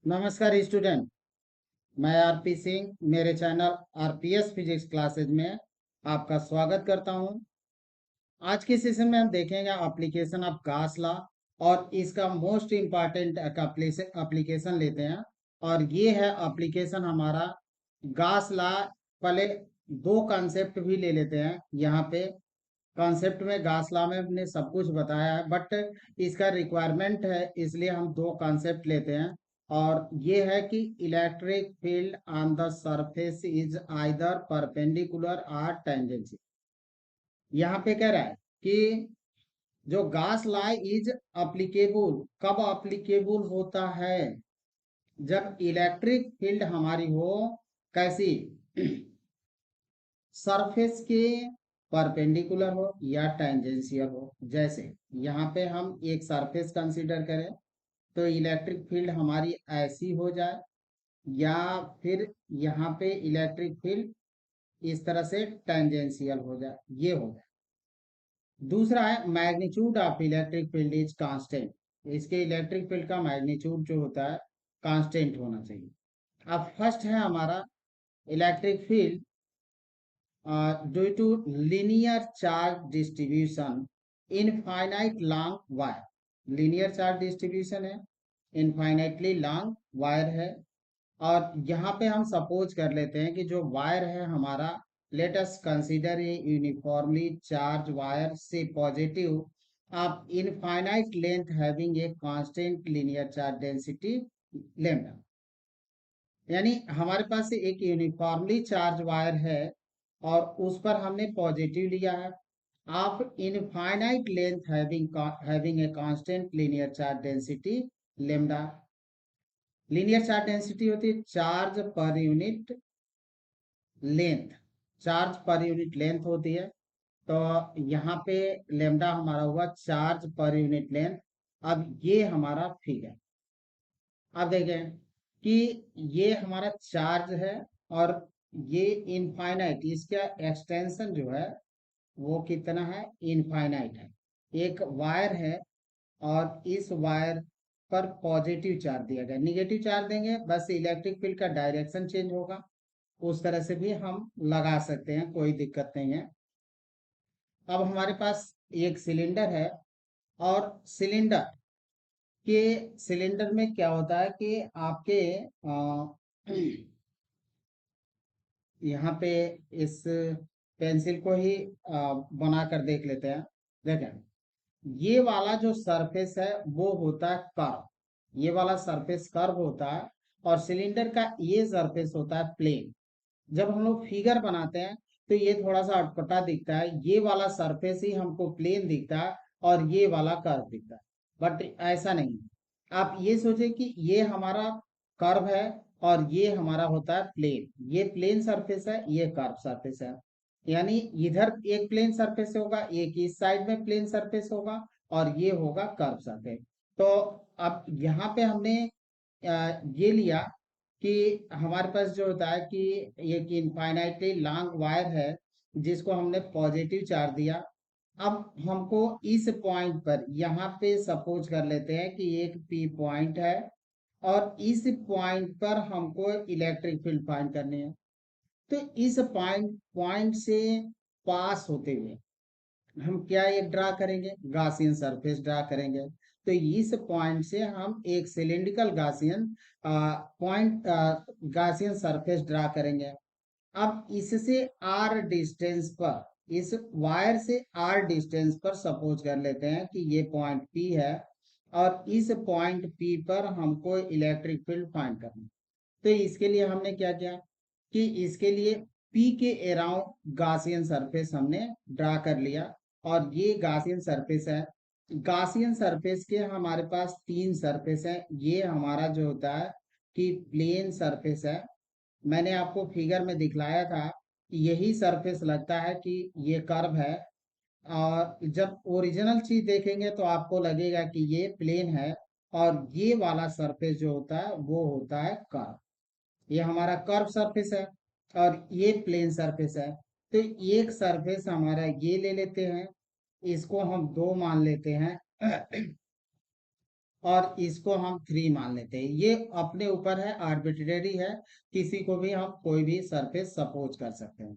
नमस्कार स्टूडेंट। मैं आरपी सिंह मेरे चैनल आरपीएस फिजिक्स क्लासेज में आपका स्वागत करता हूं। आज के सेशन में हम देखेंगे एप्लीकेशन ऑफ गास लॉ और इसका मोस्ट इम्पॉर्टेंट एप्लीकेशन लेते हैं। और ये है एप्लीकेशन हमारा गास लॉ। पहले दो कॉन्सेप्ट भी ले लेते हैं। यहाँ पे कॉन्सेप्ट में गास लॉ में हमने सब कुछ बताया है, बट इसका रिक्वायरमेंट है, इसलिए हम दो कॉन्सेप्ट लेते हैं। और ये है कि electric field on the surface is either perpendicular और टेंजेंशियल। यहाँ पे कह रहा है कि जो गास लॉ इज अप्लीकेबल कब अप्लीकेबल होता है, जब इलेक्ट्रिक फील्ड हमारी हो कैसी सरफेस के परपेंडिकुलर हो या टेंजेंशियल हो। जैसे यहाँ पे हम एक सरफेस कंसीडर करें तो इलेक्ट्रिक फील्ड हमारी ऐसी हो जाए, या फिर यहाँ पे इलेक्ट्रिक फील्ड इस तरह से टेंजेंशियल हो जाए, ये हो जाए। दूसरा है magnitude of electric field is constant. इसके इलेक्ट्रिक फील्ड का मैग्नीट्यूड जो होता है कांस्टेंट होना चाहिए। अब फर्स्ट है हमारा electric field due to linear charge distribution infinite long wire। linear charge distribution है, infinitely long wire है। और यहाँ पे हम सपोज कर लेते हैं कि जो वायर है हमारा, let us consider a uniformly charge wire से positive of infinite length having a constant linear charge density lambda. यानी हमारे पास एक यूनिफॉर्मली चार्ज वायर है और उस पर हमने पॉजिटिव लिया है of infinite length having a constant linear charge density lambda. Linear charge density होती है charge per unit length. Charge per unit length होती है, तो यहाँ पे लेम्डा हमारा हुआ चार्ज पर यूनिट लेंथ। अब ये हमारा फिगर, अब देखें कि ये हमारा चार्ज है और ये इनफाइनाइट, इसका एक्सटेंशन जो है वो कितना है, इनफाइनाइट है। एक वायर है और इस वायर पर पॉजिटिव चार्ज दिया गया, निगेटिव चार्ज देंगे बस इलेक्ट्रिक फील्ड का डायरेक्शन चेंज होगा। उस तरह से भी हम लगा सकते हैं, कोई दिक्कत नहीं है। अब हमारे पास एक सिलेंडर है और सिलेंडर में क्या होता है कि आपके यहाँ पे इस पेंसिल को ही बना कर देख लेते हैं। देखें, ये वाला जो सरफेस है वो होता है कर्व। ये वाला सरफेस कर्व होता है और सिलेंडर का ये सरफेस होता है प्लेन। जब हम लोग फिगर बनाते हैं तो ये थोड़ा सा अटपटा दिखता है, ये वाला सरफेस ही हमको प्लेन दिखता है और ये वाला कर्व दिखता है, बट ऐसा नहीं। आप ये सोचे कि ये हमारा कर्व है और ये हमारा होता है प्लेन। ये प्लेन सरफेस है, ये कर्व सरफेस है। यानी इधर एक प्लेन सरफेस होगा, एक इस साइड में प्लेन सरफेस होगा और ये होगा कर्व सरफेस। तो अब यहाँ पे हमने ये लिया कि हमारे पास जो होता है कि एक इनफाइनाइटली लॉन्ग वायर है जिसको हमने पॉजिटिव चार्ज दिया। अब हमको इस पॉइंट पर यहाँ पे सपोज कर लेते हैं कि एक पी पॉइंट है और इस पॉइंट पर हमको इलेक्ट्रिक फील्ड फाइंड करनी है। तो इस पॉइंट पॉइंट से पास होते हुए हम क्या एक ड्रा करेंगे, गासियन सरफेस ड्रा करेंगे। तो इस पॉइंट से हम एक cylindrical Gaussian point Gaussian surface draw करेंगे। अब इससे आर डिस्टेंस पर, इस वायर से आर डिस्टेंस पर सपोज कर लेते हैं कि ये पॉइंट पी है और इस पॉइंट पी पर हमको इलेक्ट्रिक फील्ड फाइंड करना है। तो इसके लिए हमने क्या किया कि इसके लिए पी के अराउंड गासियन सरफेस हमने ड्रा कर लिया। और ये गासियन सरफेस है। गासियन सरफेस के हमारे पास तीन सरफेस है। ये हमारा जो होता है कि प्लेन सरफेस है। मैंने आपको फिगर में दिखलाया था कि यही सरफेस लगता है कि ये कर्व है। और जब ओरिजिनल चीज देखेंगे तो आपको लगेगा कि ये प्लेन है और ये वाला सरफेस जो होता है वो होता है कर्व। ये हमारा कर्व सरफेस है और ये प्लेन सरफेस है। तो एक सरफेस हमारा ये ले लेते हैं, इसको हम दो मान लेते हैं और इसको हम 3 मान लेते हैं। ये अपने ऊपर है, आर्बिट्रेरी है, किसी को भी हम कोई भी सरफेस सपोज कर सकते हैं।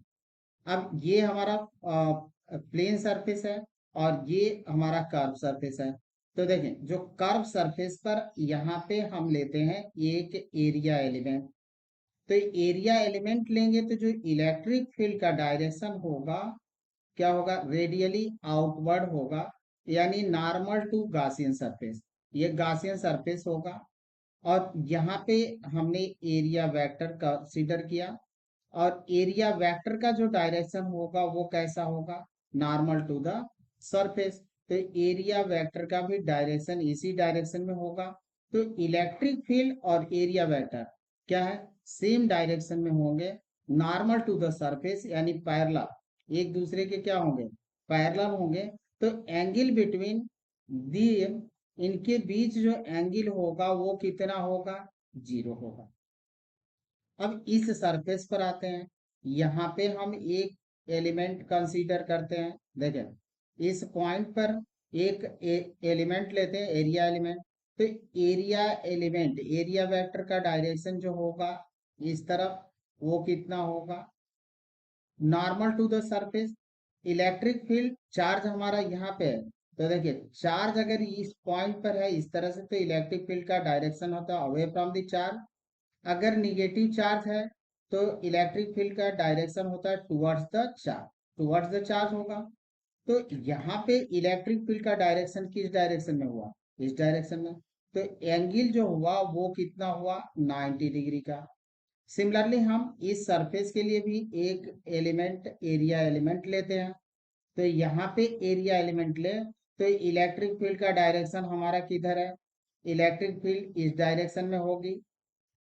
अब ये हमारा प्लेन सरफेस है और ये हमारा कर्व सरफेस है। तो देखें, जो कर्व सरफेस पर यहाँ पे हम लेते हैं एक एरिया एलिमेंट। तो एरिया एलिमेंट लेंगे तो जो इलेक्ट्रिक फील्ड का डायरेक्शन होगा क्या होगा, रेडियली आउटवर्ड होगा, यानी नॉर्मल टू गासियन सरफेस। ये गासियन सरफेस होगा। और यहाँ पे हमने एरिया वेक्टर कंसीडर किया, और एरिया वेक्टर का जो डायरेक्शन होगा वो कैसा होगा, नॉर्मल टू द सरफेस। तो एरिया वेक्टर का भी डायरेक्शन इसी डायरेक्शन में होगा। तो इलेक्ट्रिक फील्ड और एरिया वेक्टर क्या है, सेम डायरेक्शन में होंगे, नॉर्मल टू द सरफेस, यानी पैरेलल, एक दूसरे के क्या होंगे, पैरेलल होंगे। तो एंगल बिटवीन दी, इनके बीच जो एंगल होगा वो कितना होगा, 0 होगा। अब इस सरफेस पर आते हैं, यहाँ पे हम एक एलिमेंट कंसीडर करते हैं। देखें, इस पॉइंट पर एक एलिमेंट लेते हैं, एरिया एलिमेंट। तो एरिया एलिमेंट, एरिया वेक्टर का डायरेक्शन जो होगा इस तरफ, वो कितना होगा, normal to the surface. Electric field charge हमारा यहाँ पे है, तो देखिए चार्ज अगर इस पॉइंट पर है इस तरह से, तो इलेक्ट्रिक फील्ड का डायरेक्शन होता है अवे फ्रॉम द चार्ज। अगर निगेटिव चार्ज है तो इलेक्ट्रिक फील्ड का डायरेक्शन होता है towards the charge, towards the charge होगा। तो यहाँ पे इलेक्ट्रिक फील्ड का डायरेक्शन किस डायरेक्शन में हुआ, इस डायरेक्शन में। तो एंगल जो हुआ वो कितना हुआ, 90 डिग्री का। सिमिलरली हम इस सरफेस के लिए भी एक एलिमेंट, एरिया एलिमेंट लेते हैं। तो यहाँ पे एरिया एलिमेंट ले, तो इलेक्ट्रिक फील्ड का डायरेक्शन हमारा किधर है, इलेक्ट्रिक फील्ड इस डायरेक्शन में होगी।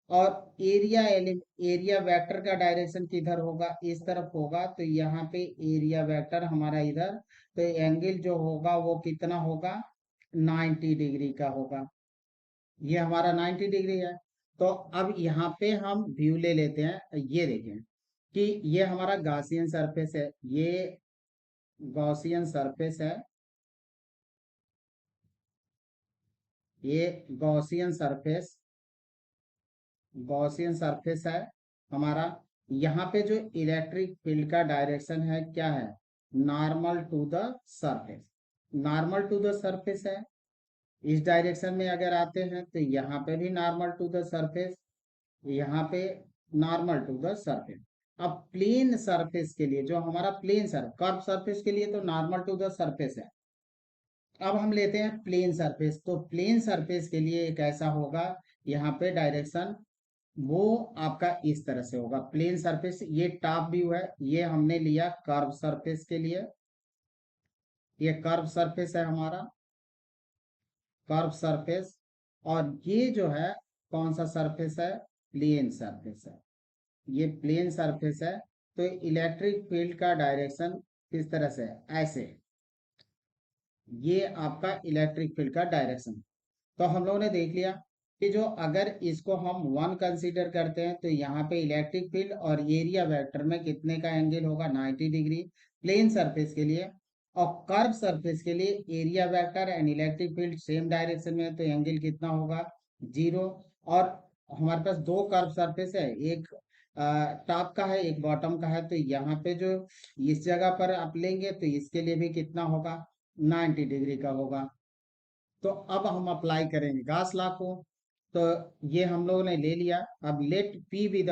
और एरिया वेक्टर का डायरेक्शन किधर होगा, इस तरफ होगा। तो यहाँ पे एरिया वेक्टर हमारा इधर, तो एंगल जो होगा वो कितना होगा, 90 डिग्री का होगा। ये हमारा 90 डिग्री है। तो अब यहाँ पे हम व्यू ले लेते हैं, ये देखें कि ये हमारा गॉसियन सरफेस है, ये गॉसियन सरफेस है, ये गॉसियन सरफेस, गॉसियन सरफेस है हमारा। यहाँ पे जो इलेक्ट्रिक फील्ड का डायरेक्शन है क्या है, normal to the surface, normal to the surface है। इस डायरेक्शन में अगर आते हैं तो यहाँ पे भी नॉर्मल टू द सरफेस, यहाँ पे नॉर्मल टू द सरफेस। अब प्लेन सरफेस के लिए, जो हमारा प्लेन कर्व सरफेस के लिए तो नॉर्मल टू द सरफेस है। अब हम लेते हैं प्लेन सरफेस, तो प्लेन सरफेस के लिए एक ऐसा होगा, यहाँ पे डायरेक्शन वो आपका इस तरह से होगा। प्लेन सरफेस, ये टॉप व्यू है, ये हमने लिया कर्व सरफेस के लिए, ये कर्व सरफेस है हमारा, कर्व सरफेस। और ये जो है कौन सा सरफेस है, प्लेन सरफेस है, ये प्लेन सरफेस है। तो इलेक्ट्रिक फील्ड का डायरेक्शन किस तरह से है, ऐसे, ये आपका इलेक्ट्रिक फील्ड का डायरेक्शन। तो हम लोगों ने देख लिया कि जो अगर इसको हम 1 कंसीडर करते हैं तो यहाँ पे इलेक्ट्रिक फील्ड और एरिया वेक्टर में कितने का एंगल होगा, 90 डिग्री प्लेन सरफेस के लिए। और कर्व सरफेस के लिए area vector and electric field same direction में है, तो एंगल कितना होगा, 0। और हमारे पास दो कर्व सरफेस है, एक टॉप का है, एक बॉटम का है। तो यहाँ पे जो इस जगह पर आप लेंगे तो इसके लिए भी कितना होगा, 90 डिग्री का होगा। तो अब हम अप्लाई करेंगे गास लॉ को। तो ये हम लोगों ने ले लिया। अब let P be the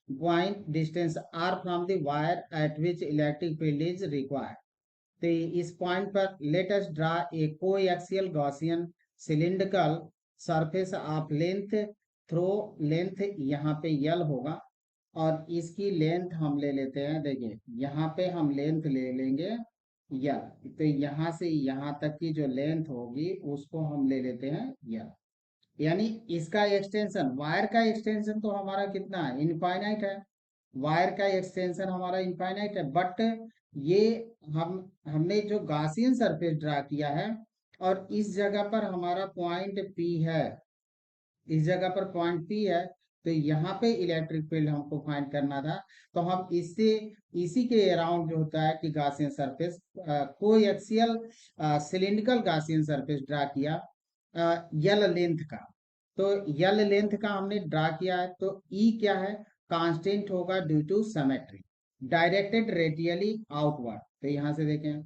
point distance r from the wire at which electric field is required. तो इस पॉइंट पर let us draw a coaxial Gaussian cylindrical surface of length through, length यहाँ पे यल होगा, और इसकी लेंथ हम ले लेते हैं। देखिए यहाँ पे हम लेंथ ले लेंगे यल, तो यहाँ से यहाँ तक की जो लेंथ होगी उसको हम ले लेते हैं यल। यानी इसका एक्सटेंशन, वायर का एक्सटेंशन तो हमारा कितना है, इनफाइनाइट है। वायर का एक्सटेंशन हमारा इनफाइनाइट है, बट ये हमने जो गासियन सरफेस ड्रा किया है, और इस जगह पर हमारा पॉइंट पी है, इस जगह पर पॉइंट पी है। तो यहाँ पे इलेक्ट्रिक फील्ड हमको फाइंड करना था। तो हम इससे, इसी के अराउंड जो होता है कि Gaussian surface, coaxial cylindrical Gaussian surface draw किया। यल लेंथ का। तो यल लेंथ का हमने ड्रा किया है, तो ई क्या है, कांस्टेंट होगा due to symmetry, directed radially outward. तो यहाँ से देखें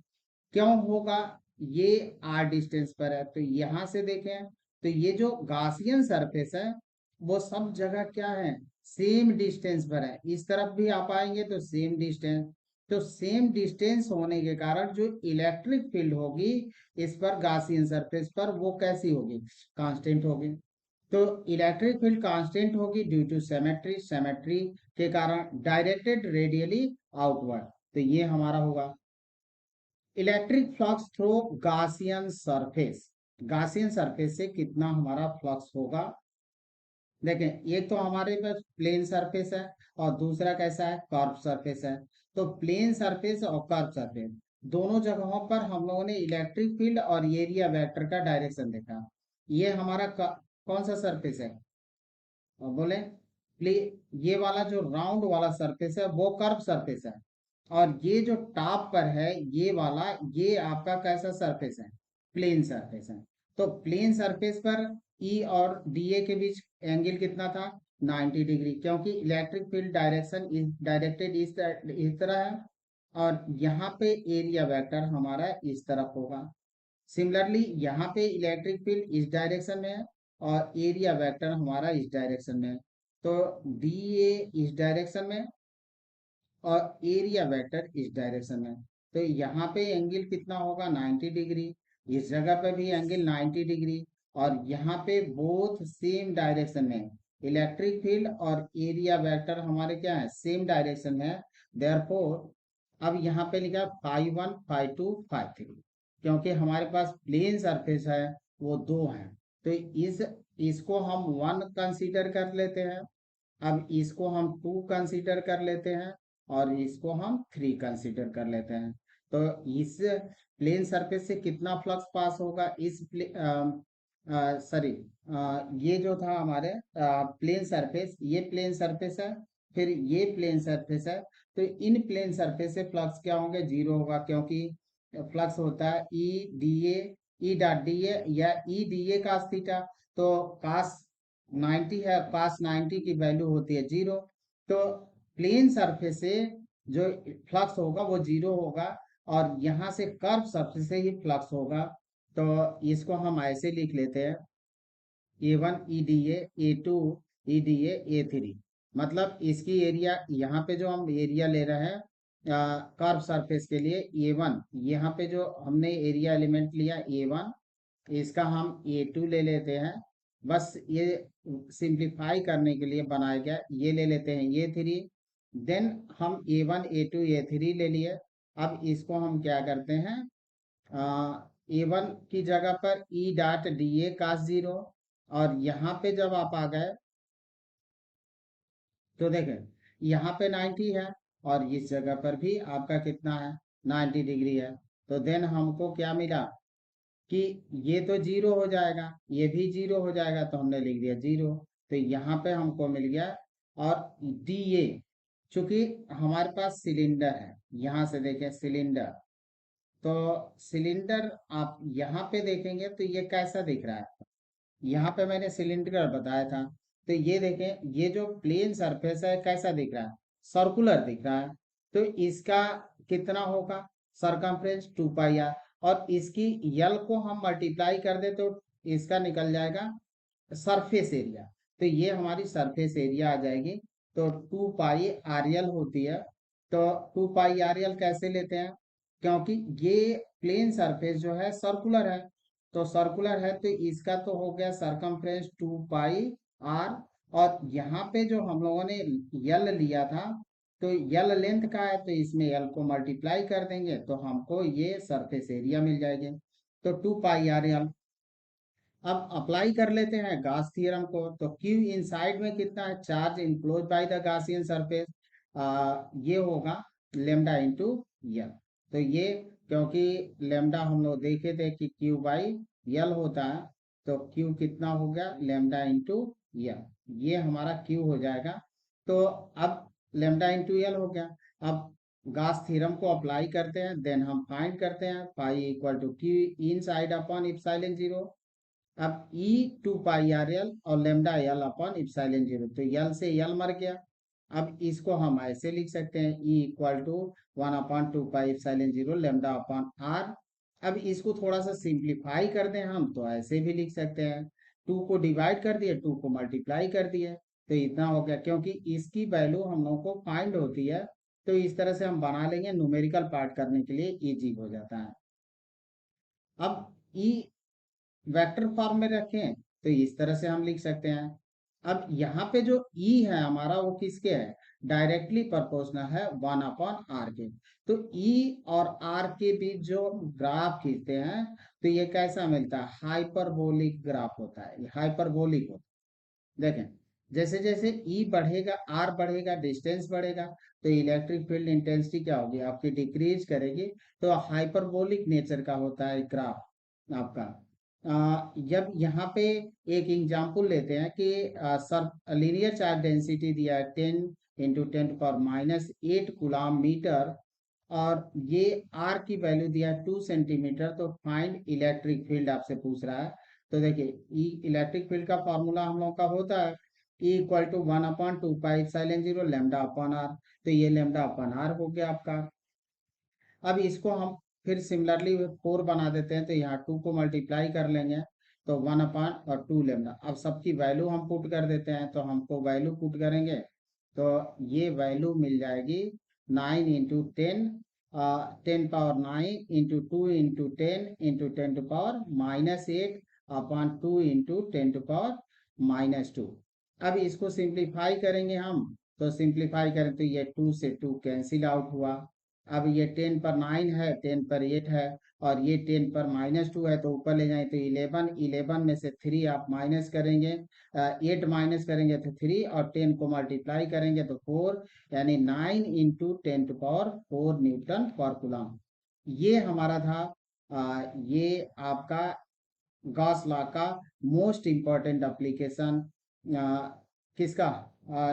क्यों होगा, ये आर डिस्टेंस पर है, तो यहाँ से देखें तो ये जो गासियन सरफेस है वो सब जगह क्या है, सेम डिस्टेंस पर है। इस तरफ भी आप आएंगे तो सेम डिस्टेंस, तो सेम डिस्टेंस होने के कारण जो इलेक्ट्रिक फील्ड होगी इस पर गासियन सरफेस पर वो कैसी होगी, कांस्टेंट होगी। तो इलेक्ट्रिक फील्ड कांस्टेंट होगी ड्यू टू सिमेट्री, सिमेट्री के कारण डायरेक्टेड रेडियली आउटवर्ड। तो ये हमारा होगा electric flux through Gaussian surface. Gaussian surface से कितना हमारा फ्लक्स होगा, देखें ये तो हमारे पास प्लेन सरफेस है और दूसरा कैसा है, कर्व सरफेस है। तो प्लेन सरफेस और कर्व सरफेस दोनों जगहों पर हम लोगों ने इलेक्ट्रिक फील्ड और एरिया वेक्टर का डायरेक्शन देखा। ये हमारा कौन सा सरफेस है, और बोले प्ले ये वाला जो राउंड वाला सरफेस है वो कर्व सरफेस है, और ये जो टॉप पर है ये वाला, ये आपका कैसा सरफेस है, प्लेन सरफेस है। तो प्लेन सरफेस पर ई और डीए के बीच एंगल कितना था, 90 डिग्री, क्योंकि इलेक्ट्रिक फील्ड डायरेक्शन इस डायरेक्टेड इस तरह है, और यहाँ पे एरिया वेक्टर हमारा इस तरफ होगा। सिमिलरली यहाँ पे इलेक्ट्रिक फील्ड इस डायरेक्शन में है और एरिया वेक्टर हमारा इस डायरेक्शन में है। तो डी ए इस डायरेक्शन में और एरिया वेक्टर इस डायरेक्शन में, तो यहाँ पे एंगल कितना होगा, 90 डिग्री। इस जगह पे भी एंगल 90 डिग्री, और यहाँ पे बोथ सेम डायरेक्शन में इलेक्ट्रिक फील्ड और एरिया वेक्टर हमारे क्या है, सेम डायरेक्शन में है। देयरफॉर अब यहाँ पे लिखा है φ1 φ2 φ3, क्योंकि हमारे पास प्लेन सरफेस है वो दो है, तो इसको हम 1 कंसीडर कर लेते हैं, अब इसको हम 2 कंसीडर कर लेते हैं, और इसको हम 3 कंसीडर कर लेते हैं। तो इस प्लेन सरफेस से कितना फ्लक्स पास होगा, इस सॉरी ये जो था हमारे प्लेन सरफेस, ये प्लेन सरफेस है, फिर ये प्लेन सरफेस है, तो इन प्लेन सरफेस से फ्लक्स क्या होंगे, जीरो होगा, क्योंकि फ्लक्स होता है E D E dot d ए या E D A cos theta. तो कास 90 है, कास 90 की वैल्यू होती है जीरो। तो प्लेन सरफेस से जो फ्लक्स होगा वो जीरो होगा, और यहाँ से कर्व सरफेस से ही फ्लक्स होगा। तो इसको हम ऐसे लिख लेते हैं A1 EDA, A2 EDA, A3, मतलब इसकी एरिया यहाँ पे जो हम एरिया ले रहे हैं कर्व सरफेस के लिए A1, यहाँ पे जो हमने एरिया एलिमेंट लिया A1, इसका हम A2 ले लेते हैं, बस ये सिंप्लीफाई करने के लिए बनाया गया, ये ले लेते हैं A3, देन हम A1 A2 A3 ले लिए। अब इसको हम क्या करते हैं, A1 की जगह पर E dot d A cos zero, और यहाँ पे जब आप आ गए तो देखें यहाँ पे 90 है, और इस जगह पर भी आपका कितना है, 90 डिग्री है। तो देन हमको क्या मिला कि ये तो जीरो हो जाएगा, ये भी जीरो हो जाएगा, तो हमने लिख दिया जीरो। तो यहाँ पे हमको मिल गया, और डी ए, चूंकि हमारे पास सिलेंडर है, यहाँ से देखें सिलेंडर, तो सिलेंडर आप यहाँ पे देखेंगे तो ये कैसा दिख रहा है, यहाँ पे मैंने सिलेंडर बताया था, तो ये देखें ये जो प्लेन सरफेस है कैसा दिख रहा है, सर्कुलर दिख रहा है। तो इसका कितना होगा, सरकमफ्रेंस 2 पाई आर, और इसकी यल को हम मल्टीप्लाई कर दे तो इसका निकल जाएगा सरफेस एरिया। तो ये हमारी सरफेस एरिया आ जाएगी, तो 2 पाई आर एल होती है। तो 2 पाई आर एल कैसे लेते हैं, क्योंकि ये प्लेन सरफेस जो है सर्कुलर है, तो सर्कुलर है तो इसका तो हो गया सरकमफ्रेंस 2 पाई आर, और यहाँ पे जो हम लोगों ने यल लिया था, तो यल लेंथ का है, तो इसमें यल को मल्टीप्लाई कर देंगे तो हमको ये सरफेस एरिया मिल जाएगी। तो 2 पाई आर एल। अब अप्लाई कर लेते हैं गास थ्योरम को, तो Q इनसाइड में कितना है, charge enclose by the Gaussian surface, ये होगा लेमडा इंटू यल। तो ये क्योंकि लेमडा हम लोग देखे थे कि Q बाई यल होता है, तो Q कितना हो गया, लेमडा इंटू यल, ये हमारा Q हो जाएगा। तो अब लेमडा इंटू यल हो गया। अब गास थ्योरम को अप्लाई करते हैं, देन हम फाइंड करते हैं phi equal to Q inside upon epsilon zero. अब ई 2 पाई r l और lambda l upon epsilon zero, तो यल से यल मर गया। अब इसको हम ऐसे लिख सकते हैं, E equal to 1/2 pi epsilon zero lambda upon r. अब इसको थोड़ा सा सिंप्लीफाई कर दें हम, तो ऐसे भी लिख सकते हैं, 2 को डिवाइड कर दिए, 2 को मल्टीप्लाई कर दिए, तो इतना हो गया। क्योंकि इसकी वैल्यू हम लोगों को फाइंड होती है, तो इस तरह से हम बना लेंगे, न्यूमेरिकल पार्ट करने के लिए इजी हो जाता है। अब ई वेक्टर फॉर्म में रखें तो इस तरह से हम लिख सकते हैं। अब यहाँ पे जो ई है हमारा, वो किसके है, डायरेक्टली प्रोपोर्शनल है 1/r के। तो ई और आर के बीच जो ग्राफ खींचते हैं, तो ये कैसा मिलता है, हाइपरबोलिक ग्राफ होता है, ये हाइपरबोलिक होता है। देखें, जैसे जैसे ई बढ़ेगा, आर बढ़ेगा, डिस्टेंस बढ़ेगा, तो इलेक्ट्रिक फील्ड इंटेंसिटी क्या होगी आपकी, डिक्रीज करेगी। तो हाइपरबोलिक नेचर का होता है ग्राफ आपका। जब यहाँ पे एक एग्जांपल लेते हैं कि सर लीनियर चार्ज डेंसिटी दिया है 10 × 10⁻⁸ कूलाम मीटर, और ये आर की वैल्यू दिया है 2 सेंटीमीटर, तो फाइंड इलेक्ट्रिक फील्ड आपसे पूछ रहा है। तो देखिए, ई इलेक्ट्रिक फील्ड का फॉर्मूला हम लोग का होता है E equal to 1/2 pi epsilon zero lambda upon r. तो ये लेमडा अपॉन आर हो गया आपका। अब इसको हम फिर सिमिलरली 4 बना देते हैं, तो यहाँ 2 को मल्टीप्लाई कर लेंगे, तो 1/2 लेमडा। अब सबकी वैल्यू हम पुट कर देते हैं, तो हमको वैल्यू पुट करेंगे, तो ये वैल्यू मिल जाएगी 9 × 10, 10⁻9 × 10 × 10⁻⁸ अब इसको सिंप्लीफाई करेंगे हम, तो सिंप्लीफाई करें तो ये 2 से 2 कैंसिल आउट हुआ। अब ये 10 पर 9 है, 10 पर 8 है, और ये 10 पर -2 है, तो ऊपर ले जाए तो 11, 11 में से 3 आप माइनस करेंगे, 8 माइनस करेंगे तो 3, और 10 को मल्टीप्लाई करेंगे तो 4, यानी 9 × 10⁴ न्यूटन पर कूलम। ये हमारा था, ये आपका गॉस लॉ का मोस्ट इम्पॉर्टेंट एप्लीकेशन, किसका,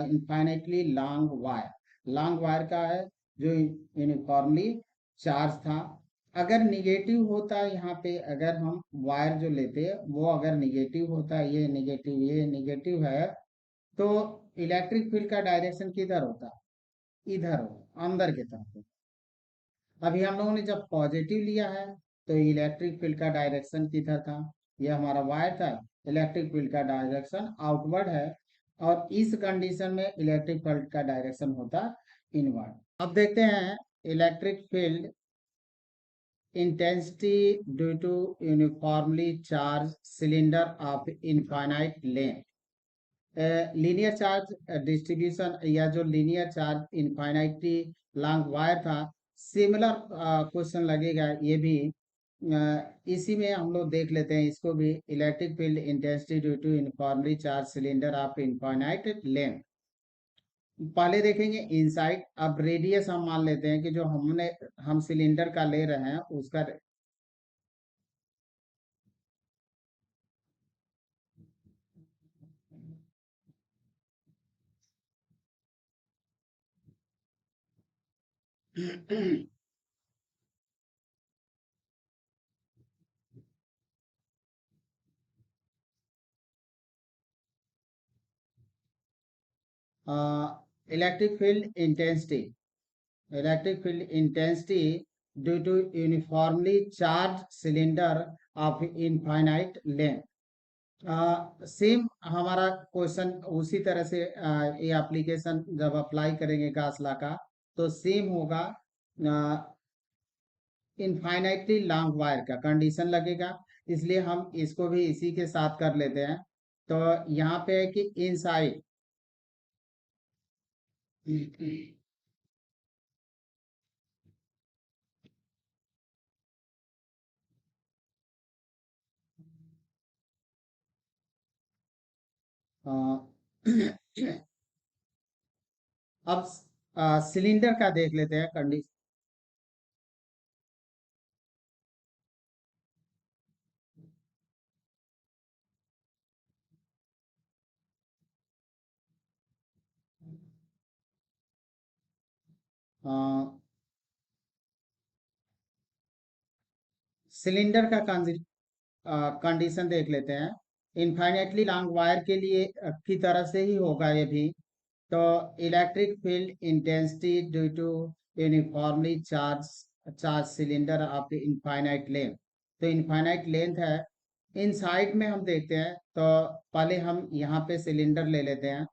इनफाइनाइटली लॉन्ग वायर का है, जो यूनिफॉर्मली चार्ज था। अगर निगेटिव होता है यहाँ पे, अगर हम वायर जो लेते हैं वो अगर निगेटिव होता है, ये निगेटिव है, तो इलेक्ट्रिक फील्ड का डायरेक्शन किधर होता, इधर हो, अंदर की तरफ। अभी हम लोगों ने जब पॉजिटिव लिया है, तो इलेक्ट्रिक फील्ड का डायरेक्शन किधर था, ये हमारा वायर था, इलेक्ट्रिक फील्ड का डायरेक्शन आउटवर्ड है, और इस कंडीशन में इलेक्ट्रिक फील्ड का डायरेक्शन होता इनवर्ड। अब देखते हैं electric field intensity due to uniformly charged cylinder of infinite length। Linear charge distribution, या जो linear charge infinitely long wire था, सिमिलर क्वेश्चन लगेगा ये भी। इसी में हम लोग देख लेते हैं इसको भी, electric field intensity due to uniformly charge cylinder of infinite length. पहले देखेंगे इनसाइड। अब रेडियस हम मान लेते हैं कि जो हम सिलेंडर का ले रहे हैं उसका electric field intensity, electric field intensity due to uniformly charge cylinder of infinite length. Same हमारा क्वेश्चन उसी तरह से, ये एप्लीकेशन जब अप्लाई करेंगे गॉस लॉ का, तो सेम होगा। इनफाइनाइटली लॉन्ग वायर का कंडीशन लगेगा, इसलिए हम इसको भी इसी के साथ कर लेते हैं। तो यहाँ पे है कि इनसाइड अब सिलेंडर का देख लेते हैं कंडीशन। सिलेंडर का कंडीशन देख लेते हैं। इनफाइनेटली लॉन्ग वायर के लिए की तरह से ही होगा ये भी। तो electric field intensity due to uniformly charge cylinder of infinite length. तो इनफाइनाइट लेंथ है। इन साइड में हम देखते हैं, तो पहले हम यहाँ पे सिलेंडर ले लेते हैं,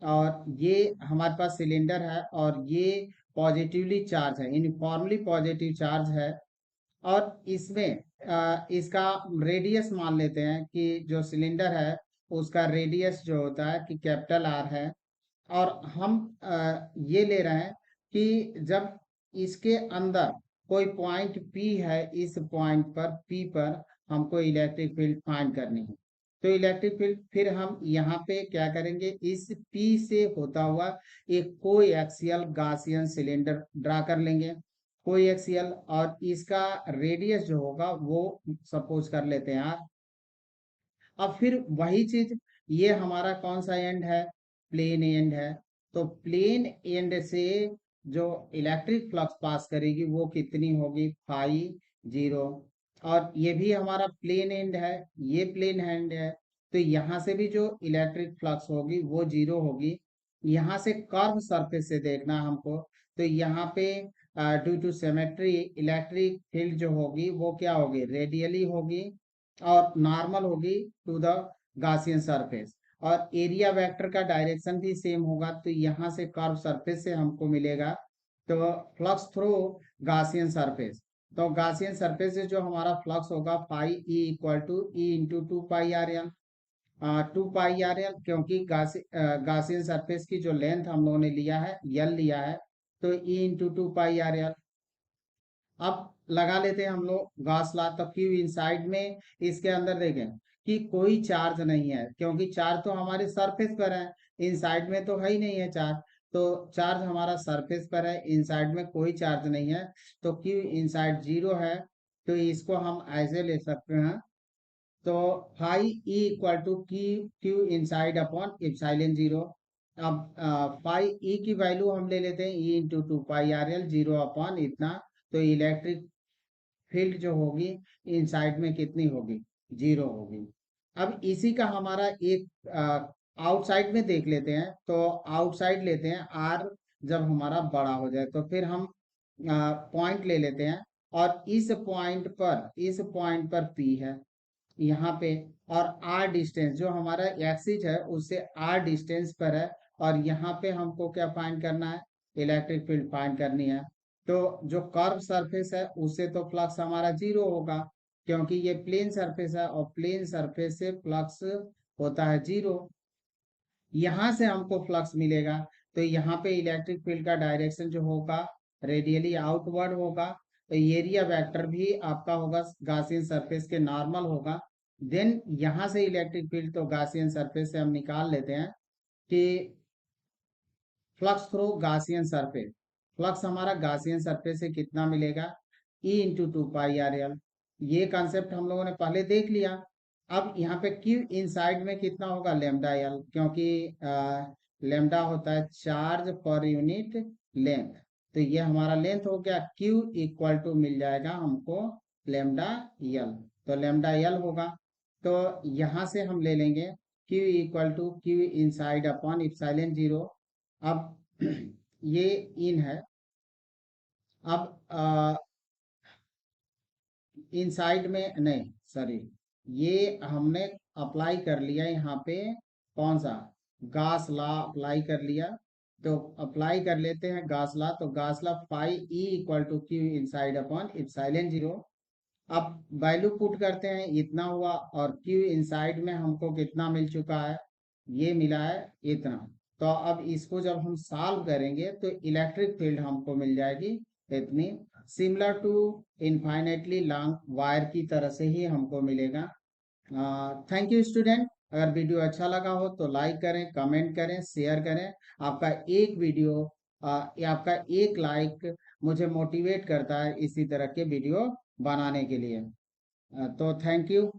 और ये हमारे पास सिलेंडर है, और ये पॉजिटिवली चार्ज है, यूनिफॉर्मली पॉजिटिव चार्ज है। और इसमें इसका रेडियस मान लेते हैं कि जो सिलेंडर है उसका रेडियस जो होता है कि कैपिटल आर है। और हम ये ले रहे हैं कि जब इसके अंदर कोई पॉइंट पी है, इस पॉइंट पर पी पर हमको इलेक्ट्रिक फील्ड फाइंड करनी है। तो इलेक्ट्रिक फील्ड फिर हम यहाँ पे क्या करेंगे, इस पी से होता हुआ एक कोई एक्सियल गासियन सिलेंडर ड्रा कर लेंगे, कोई एक्सियल, और इसका रेडियस जो होगा वो सपोज कर लेते हैं आर। अब फिर वही चीज, ये हमारा कौन सा एंड है, प्लेन एंड है। तो प्लेन एंड से जो इलेक्ट्रिक फ्लक्स पास करेगी वो कितनी होगी, फाई 0। और ये भी हमारा प्लेन एंड है, ये प्लेन एंड है। तो यहाँ से भी जो इलेक्ट्रिक फ्लक्स होगी वो 0 होगी। यहाँ से कर्व सरफेस से देखना हमको। तो यहाँ पे due to symmetry electric field जो होगी वो क्या होगी, रेडियली होगी, और नॉर्मल होगी टू द गासियन सरफेस। और एरिया वेक्टर का डायरेक्शन भी सेम होगा। तो यहाँ से कर्व सरफेस से हमको मिलेगा तो फ्लक्स थ्रू गासियन सरफेस। तो गासियन सरफेस से जो हमारा फ्लक्स होगा phi E equal to E into 2 pi r l. 2 pi r l, क्योंकि गासियन सरफेस की जो लेंथ हम लोगों ने लिया है, यल लिया है, तो ई इंटू 2 पाई आर एल। अब लगा लेते हैं हम लोग गॉस लॉ। तो क्यू इनसाइड में इसके अंदर देखें कि कोई चार्ज नहीं है, क्योंकि चार्ज तो हमारे सरफेस पर है, इनसाइड में तो है ही नहीं है चार्ज। तो चार्ज हमारा सरफेस पर है, इनसाइड में कोई चार्ज नहीं है। तो क्यू इनसाइड 0 है। तो इसको हम ऐसे ले सकते हैं, तो phi E equal to q inside upon epsilon 0। अब फाई ई की वैल्यू हम ले लेते हैं ई into 2 pi r L, 0 upon इतना। तो इलेक्ट्रिक फील्ड जो होगी इनसाइड में कितनी होगी, 0 होगी। अब इसी का हमारा एक आउटसाइड में देख लेते हैं। तो आउटसाइड लेते हैं आर, जब हमारा बड़ा हो जाए तो फिर हम पॉइंट ले लेते हैं। और इस पॉइंट पर पी है यहाँ पे, और आर डिस्टेंस जो हमारा एक्सिस है उससे आर डिस्टेंस पर है। और यहाँ पे हमको क्या फाइंड करना है, इलेक्ट्रिक फील्ड फाइंड करनी है। तो जो कर्व सरफेस है उससे तो फ्लक्स हमारा 0 होगा, क्योंकि ये प्लेन सरफेस है, और प्लेन सरफेस से फ्लक्स होता है 0। यहाँ से हमको फ्लक्स मिलेगा। तो यहाँ पे इलेक्ट्रिक फील्ड का डायरेक्शन जो होगा रेडियली आउटवर्ड होगा। तो एरिया वेक्टर भी आपका होगा गासियन सरफेस के नॉर्मल होगा। देन यहाँ से इलेक्ट्रिक फील्ड तो गासियन सरफेस से हम निकाल लेते हैं कि flux through Gaussian surface, flux हमारा गासियन सरफेस से कितना मिलेगा, ई इंटू 2 पाई आर एल। ये कॉन्सेप्ट हम लोगों ने पहले देख लिया। अब यहाँ पे क्यू इनसाइड में कितना होगा, लेमडा एल, क्योंकि लेमडा होता है चार्ज पर यूनिट लेंथ। तो ये हमारा लेंथ हो गया, क्यू इक्वल टू मिल जाएगा हमको लेमडा एल। तो लेमडा एल होगा। तो यहाँ से हम ले लेंगे q equal to q inside upon epsilon 0। अब ये इन है। अब इनसाइड में नहीं, सॉरी, ये हमने अप्लाई कर लिया यहाँ पे, कौन सा, गास लॉ अप्लाई कर लिया। तो अप्लाई कर लेते हैं गास लॉ। तो Gauss law phi E equal to q inside upon epsilon 0। अब वैल्यू पुट करते हैं, इतना हुआ, और क्यू इनसाइड में हमको कितना मिल चुका है, ये मिला है इतना। तो अब इसको जब हम सॉल्व करेंगे तो इलेक्ट्रिक फील्ड हमको मिल जाएगी इतनी, similar to infinitely long wire की तरह से ही हमको मिलेगा। Thank you student. अगर वीडियो अच्छा लगा हो तो लाइक करें, कमेंट करें, शेयर करें। आपका एक वीडियो या आपका एक लाइक मुझे मोटिवेट करता है इसी तरह के वीडियो बनाने के लिए। तो थैंक यू।